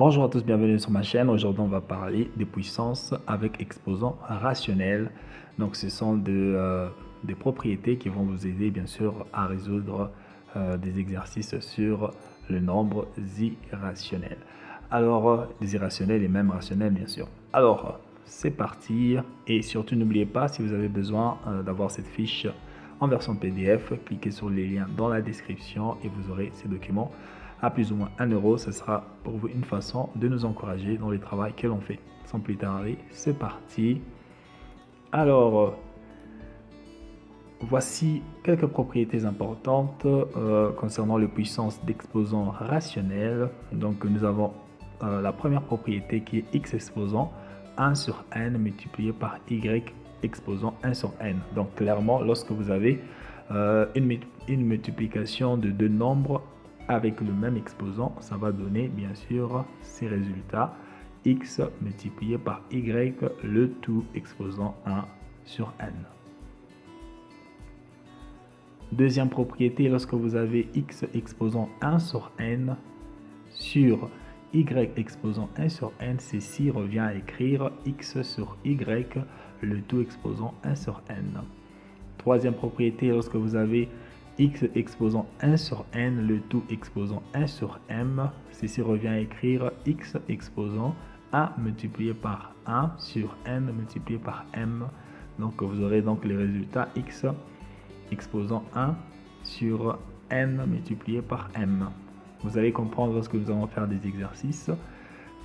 Bonjour à tous, bienvenue sur ma chaîne. Aujourd'hui, on va parler des puissances avec exposants rationnels. Donc, ce sont des propriétés qui vont vous aider, bien sûr, à résoudre des exercices sur le nombre irrationnel. Alors, des irrationnels et même rationnels, bien sûr. Alors, c'est parti. Et surtout, n'oubliez pas, si vous avez besoin d'avoir cette fiche en version PDF, cliquez sur les liens dans la description et vous aurez ces documents à plus ou moins 1 euro. Ce sera pour vous une façon de nous encourager dans le travail que l'on fait. Sans plus tarder, c'est parti. Alors, voici quelques propriétés importantes concernant les puissances d'exposants rationnels. Donc, nous avons la première propriété qui est x exposant 1 sur n multiplié par y exposant 1 sur n. Donc, clairement, lorsque vous avez une multiplication de deux nombres avec le même exposant, ça va donner bien sûr ces résultats: x multiplié par y, le tout exposant 1 sur n. Deuxième propriété, lorsque vous avez x exposant 1 sur n sur y exposant 1 sur n, ceci revient à écrire x sur y, le tout exposant 1 sur n. Troisième propriété, lorsque vous avez x exposant 1 sur n, le tout exposant 1 sur m, ceci revient à écrire x exposant 1 multiplié par 1 sur n multiplié par m. Donc vous aurez donc les résultats x exposant 1 sur n multiplié par m. Vous allez comprendre lorsque nous allons faire des exercices.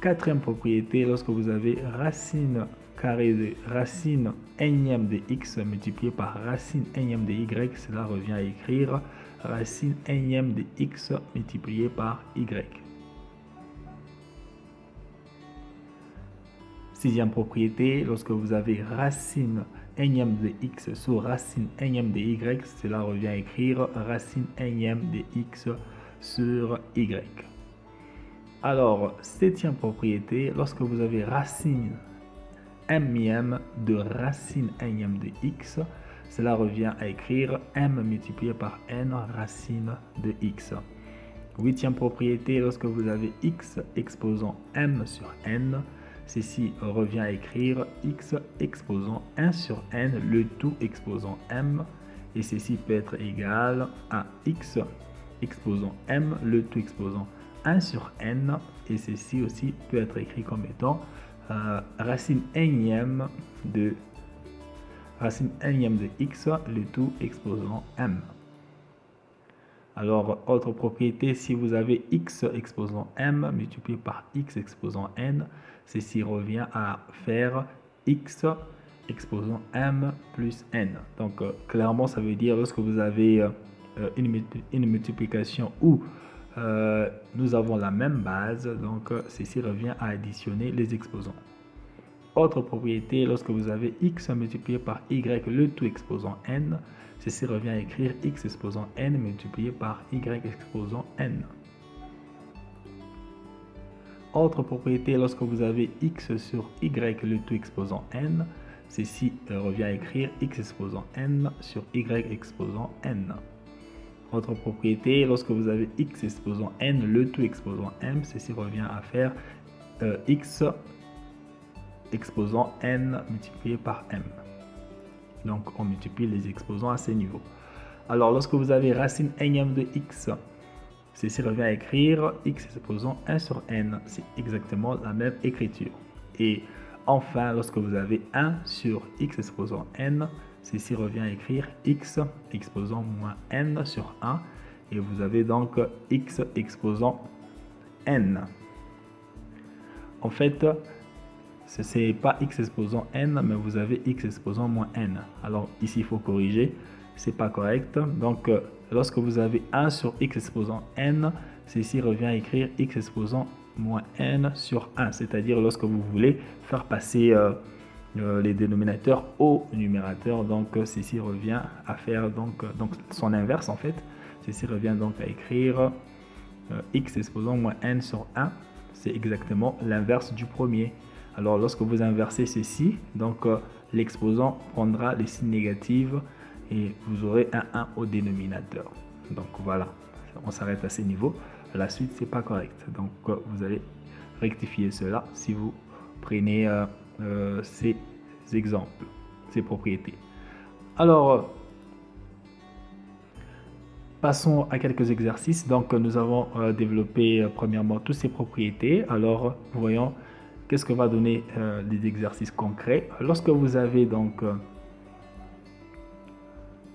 Quatrième propriété, lorsque vous avez racine carrée de racine énième de x multiplié par racine énième de y, cela revient à écrire racine énième de x multiplié par y. Sixième propriété, lorsque vous avez racine énième de x sur racine énième de y, cela revient à écrire racine énième de x sur y. Alors, septième propriété, lorsque vous avez racine m de racine énième de x, cela revient à écrire m multiplié par n racine de x. Huitième propriété, lorsque vous avez x exposant m sur n, ceci revient à écrire x exposant 1 sur n, le tout exposant m, et ceci peut être égal à x exposant m, le tout exposant 1 sur n, et ceci aussi peut être écrit comme étant racine énième de x, le tout exposant m. Alors, autre propriété, si vous avez x exposant m multiplié par x exposant n, ceci revient à faire x exposant m plus n. Donc, clairement, ça veut dire lorsque vous avez une multiplication où nous avons la même base, donc ceci revient à additionner les exposants. Autre propriété, lorsque vous avez x multiplié par y, le tout exposant n, ceci revient à écrire x exposant n multiplié par y exposant n. Autre propriété, lorsque vous avez x sur y, le tout exposant n, ceci revient à écrire x exposant n sur y exposant n. Autre propriété, lorsque vous avez x exposant n, le tout exposant m, ceci revient à faire x exposant n multiplié par m. Donc, on multiplie les exposants à ces niveaux. Alors, lorsque vous avez racine énième de x, ceci revient à écrire x exposant 1 sur n. C'est exactement la même écriture. Et enfin, lorsque vous avez 1 sur x exposant n, ceci revient à écrire x exposant moins n sur 1. Et vous avez donc x exposant n. En fait, ce n'est pas x exposant n, mais vous avez x exposant moins n. Alors ici, il faut corriger, c'est pas correct. Donc, lorsque vous avez 1 sur x exposant n, ceci revient à écrire x exposant moins n sur 1. C'est-à-dire lorsque vous voulez faire passer les dénominateurs au numérateur, donc ceci revient à faire donc son inverse en fait. Ceci revient donc à écrire x exposant moins n sur 1. C'est exactement l'inverse du premier. Alors, lorsque vous inversez ceci, donc l'exposant prendra les signes négatifs et vous aurez un 1 au dénominateur. Donc voilà, on s'arrête à ces niveaux. La suite, c'est pas correct. Donc vous allez rectifier cela si vous prenez ces exemples, ces propriétés. Alors, passons à quelques exercices. Donc, nous avons développé premièrement toutes ces propriétés. Alors, voyons qu'est-ce que va donner les exercices concrets. Lorsque vous avez donc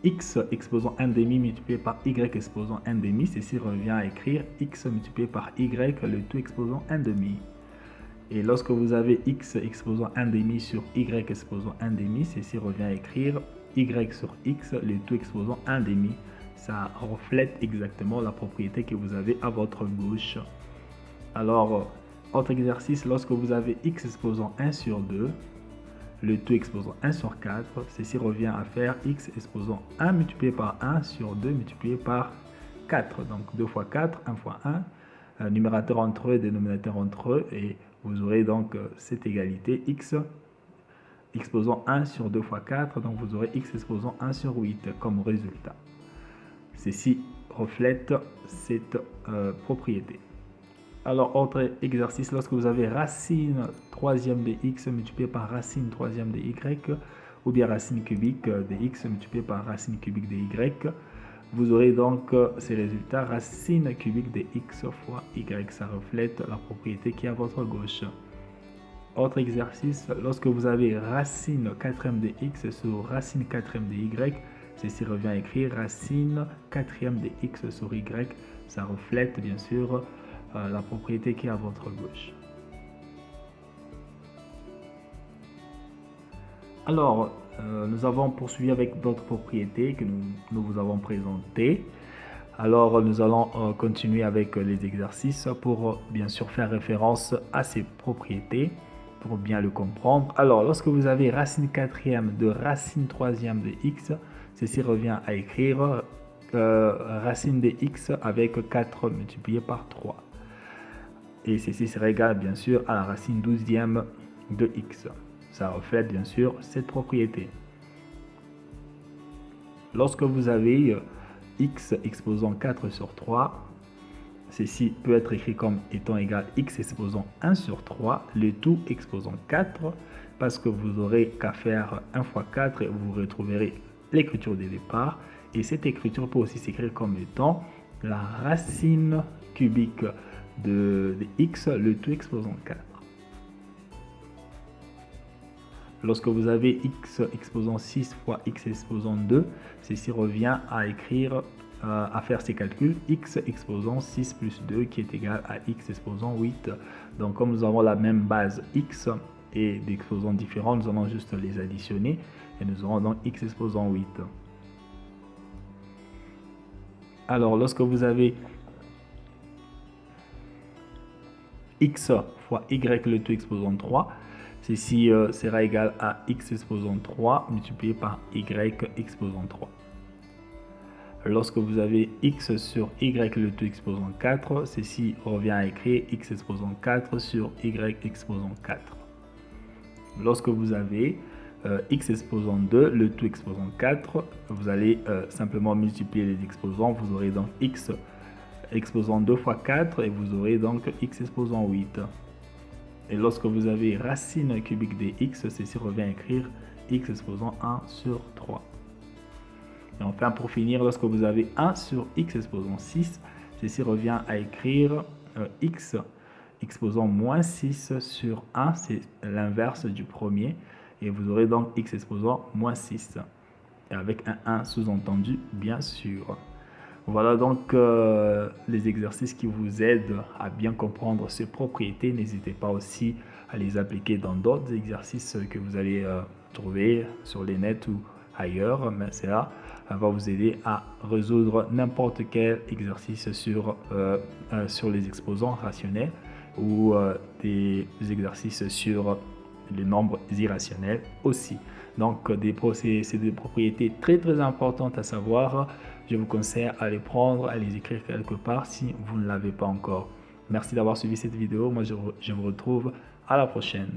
x exposant 1 demi multiplié par y exposant 1 demi, ceci revient à écrire x multiplié par y, le tout exposant 1 demi. Et lorsque vous avez x exposant 1 demi sur y exposant 1 demi, ceci revient à écrire y sur x, le tout exposant 1 demi. Ça reflète exactement la propriété que vous avez à votre gauche. Alors, autre exercice, lorsque vous avez x exposant 1 sur 2, le tout exposant 1 sur 4, ceci revient à faire x exposant 1 multiplié par 1 sur 2 multiplié par 4. Donc 2 fois 4, 1 fois 1, numérateur entre eux, dénominateur entre eux, et vous aurez donc cette égalité x exposant 1 sur 2 fois 4, donc vous aurez x exposant 1 sur 8 comme résultat. Ceci reflète cette propriété. Alors, autre exercice, lorsque vous avez racine troisième de x multiplié par racine troisième de y, ou bien racine cubique de x multiplié par racine cubique de y, vous aurez donc ces résultats, racine cubique de x fois y. Ça reflète la propriété qui est à votre gauche. Autre exercice, lorsque vous avez racine quatrième de x sur racine quatrième de y, ceci revient à écrire racine quatrième de x sur y. Ça reflète bien sûr la propriété qui est à votre gauche. Alors, nous avons poursuivi avec d'autres propriétés que nous vous avons présentées. Alors, nous allons continuer avec les exercices pour bien sûr faire référence à ces propriétés pour bien le comprendre. Alors, lorsque vous avez racine quatrième de racine troisième de x, ceci revient à écrire racine de x avec 4 multiplié par 3. Et ceci sera égal bien sûr à la racine 12e de x. Ça reflète bien sûr cette propriété. Lorsque vous avez x exposant 4 sur 3, ceci peut être écrit comme étant égal x exposant 1 sur 3, le tout exposant 4, parce que vous aurez qu'à faire 1 fois 4 et vous retrouverez l'écriture de départ. Et cette écriture peut aussi s'écrire comme étant la racine cubique de x, le tout exposant 4. Lorsque vous avez x exposant 6 fois x exposant 2, ceci revient à écrire, à faire ces calculs, x exposant 6 plus 2 qui est égal à x exposant 8. Donc comme nous avons la même base x et d'exposants différents, nous allons juste les additionner et nous aurons donc x exposant 8. Alors lorsque vous avez x fois y le tout exposant 3, ceci sera égal à x exposant 3 multiplié par y exposant 3. Lorsque vous avez x sur y le tout exposant 4, ceci revient à écrire x exposant 4 sur y exposant 4. Lorsque vous avez x exposant 2 le tout exposant 4, vous allez simplement multiplier les exposants, vous aurez donc x exposant 2 fois 4 et vous aurez donc x exposant 8. Et lorsque vous avez racine cubique de x, ceci revient à écrire x exposant 1 sur 3. Et enfin, pour finir, lorsque vous avez 1 sur x exposant 6, ceci revient à écrire x exposant moins 6 sur 1, c'est l'inverse du premier. Et vous aurez donc x exposant moins 6. Et avec un 1 sous-entendu, bien sûr. Voilà donc les exercices qui vous aident à bien comprendre ces propriétés. N'hésitez pas aussi à les appliquer dans d'autres exercices que vous allez trouver sur les nets ou ailleurs. Mais cela va vous aider à résoudre n'importe quel exercice sur les exposants rationnels ou des exercices sur les nombres irrationnels aussi. Donc c'est des propriétés très importantes à savoir. Je vous conseille à les prendre, à les écrire quelque part si vous ne l'avez pas encore. Merci d'avoir suivi cette vidéo. Moi, je vous retrouve à la prochaine.